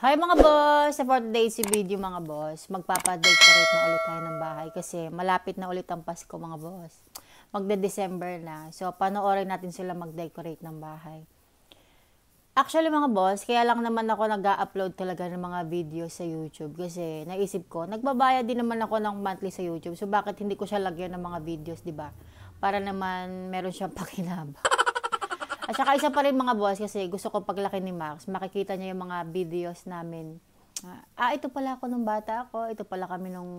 Hi mga boss! Sa for today's video mga boss, magpapadecorate na ulit tayo ng bahay kasi malapit na ulit ang Pasko mga boss. Magde-December na. So, panoorin natin sila mag-decorate ng bahay. Actually mga boss, kaya lang naman ako nag-upload talaga ng mga video sa YouTube kasi naisip ko, nagbabayad din naman ako ng monthly sa YouTube. So, bakit hindi ko siya lagyan ng mga videos, di ba? Para naman meron siyang pakinabang. At saka isa pa rin mga boss kasi gusto ko paglaki ni Max, makikita niya yung mga videos namin. Ito pala ako nung bata ako, ito pala kami nung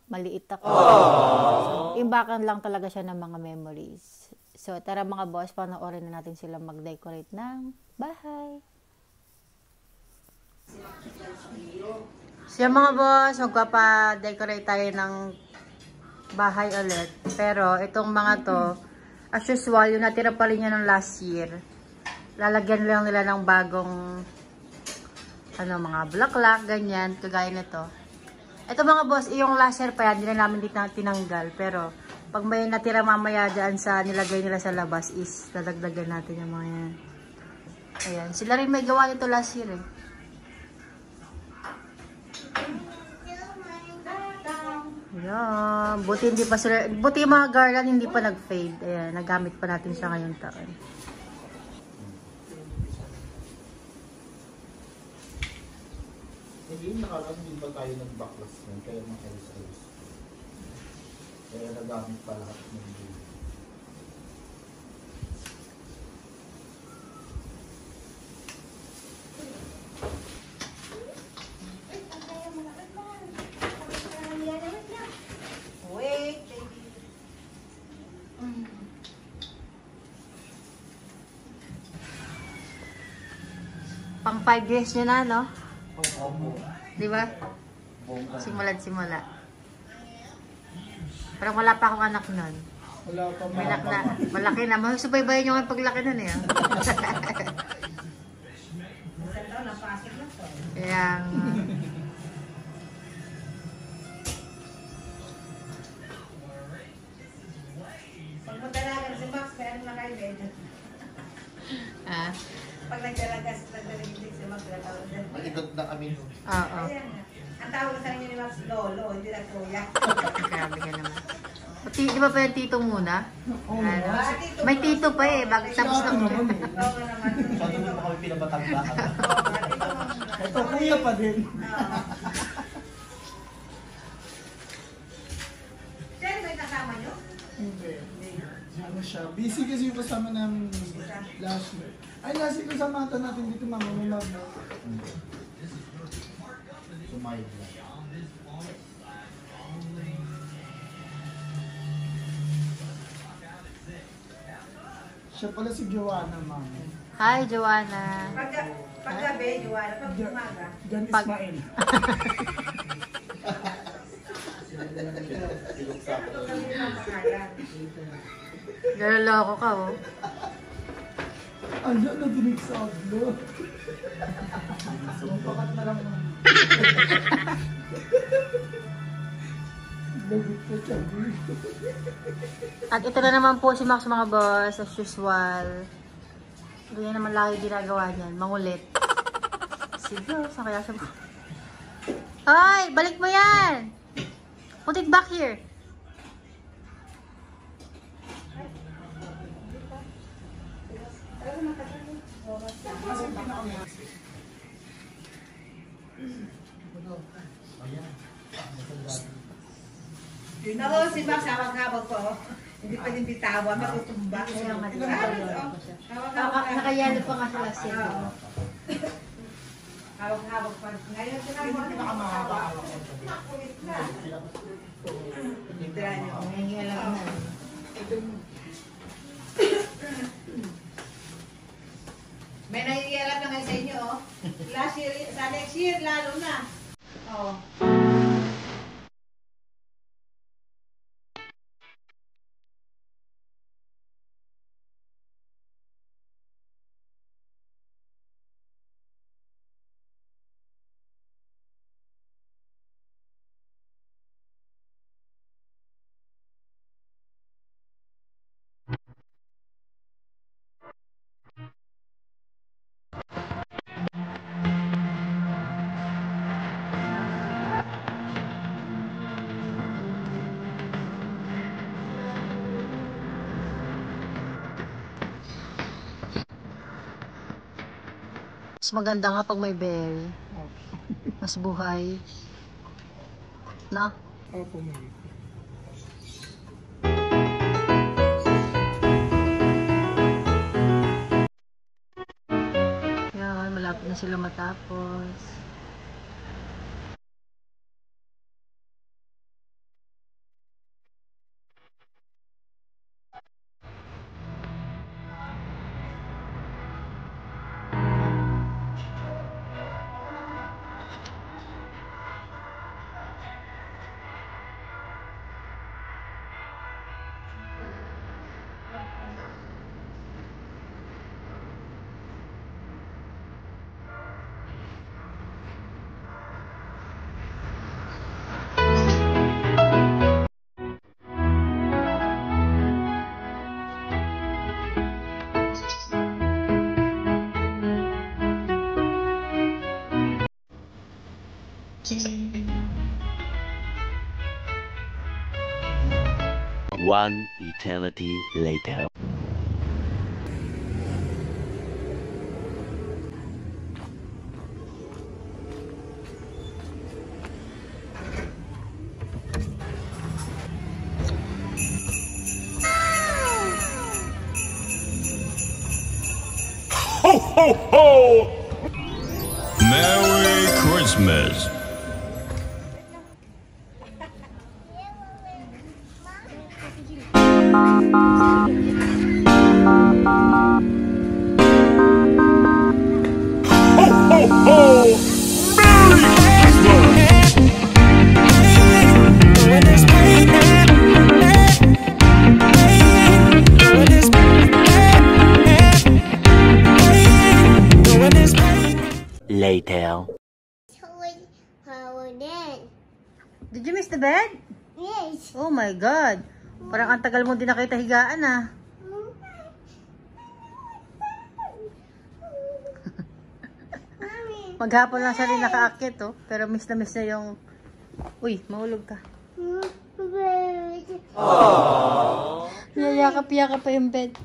maliit ako. So, imbakan lang talaga siya ng mga memories. So, tara mga boss, panoorin na natin sila mag-decorate ng bahay. So, mga boss, magpapa-decorate tayo ng bahay ulit. Pero, itong mga to, as usual, yung natira pa rin niya ng last year. Lalagyan lang nila ng bagong mga bulaklak, ganyan, kagaya nito. Ito mga boss, yung last year pa yan, hindi na namin tinanggal. Pero, pag may natira mamaya dyan sa nilagay nila sa labas is, dadagdagan natin yung mga yan. Ayan, sila rin may gawa nito last year eh. Ayan, buti yung mga garland hindi pa nag-fade. Ayan, nagamit pa natin siya ngayong taon. Hindi nakalang din pa tayo nag-backlash nun, kaya makalis-alis. Kaya nagamit pa lahat ng video. Wait, baby. Pang 5 years nyo na, no? Opo. Di ba? Simula. Parang wala pa akong anak nun. Wala pa May anak na. Malaki na. Masubaybayan nyo ang paglaki nun eh. Kaya pag magdalagan si Max, kaya ano na kayo medyo. Pag nagdalagas si Max, natawag na. Malikot na kami. oo. Ayan nga. Ang tawag sa inyo ni Max, Lolo, hindi na kuya. Grabe ka naman. Di ba pa yung tito muna? Ano? May tito pa eh. Tapos na. Oo nga naman. Sabi mo pa kami pinabatagbakan. Ito kuya pa din. Sir, may kasama nyo? Hindi. Ano siya? Busy kasi yung kasama namin last year. Ay, last year kasama natin dito mama. Sumayad lang. Siya pala si Joanna, mama. Hi, Joanna. Paggabi, Juwala. Pag umaga. Jan Pag- Ismael. Ito kami ni Mama Kaya. Naloloko ka oh. Ano na dinig sa aglo? Pakat na lang. Lagot ka siya. At ito na naman po si Max mga boss, as usual. Ganyan naman lagi ginagawa niyan, mangulit. Sige, saan kaya siya? Ay, balik mo yan! Put it back here. Ako, si Max, hawag-hawag ko. Hindi pa din bitawan, matutumba. Kaya nga, Hawag-hawag. nakayalo pa nga sila sila. Hawag-hawag pa. Ngayon, sinabi mo, Pinakamahaba. kulit na. Tira nyo. Nangyayala na. May nangyayarap na ngayon sa inyo, oh. Last year, sa next year, lalo na. Oh. Mas maganda nga pag may berry. Mas buhay. Na? Opo, ma'am. Yan, malapit na sila matapos. One eternity later. Ho, ho, ho! Merry Christmas. Ho, ho, ho! Merry Christmas. Later. Did you miss the bed? Yes. Oh my God. Parang ang tagal mo din nakita higaan ah. Maghapon lang siya rin nakaakit oh. Pero miss na yung... Uy, mahulog ka. Niyayakap-yakap pa yung bed.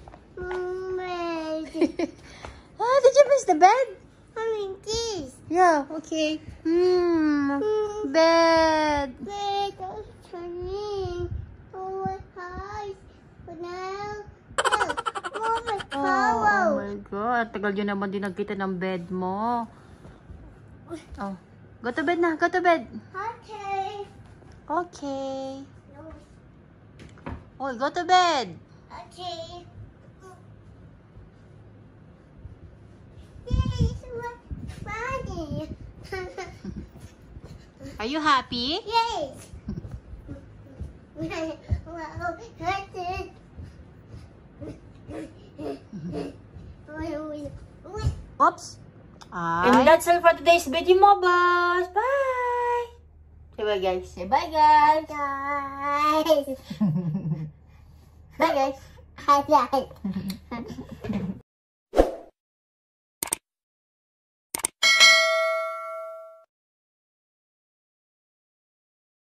Ah, did you miss the bed? Yeah, okay. Bed. Oh my God. Tagal yun naman din nagkita ng bed mo. Oh. Go to bed na. Go to bed. Okay. Okay. Oh, go to bed. Okay. Yes, funny. Are you happy? Yes. Wow, that's it. Oops. And that's all for today's video mo, boss. Bye. Say bye, guys. Say bye, guys. Guys. Bye, guys. Hi, guys.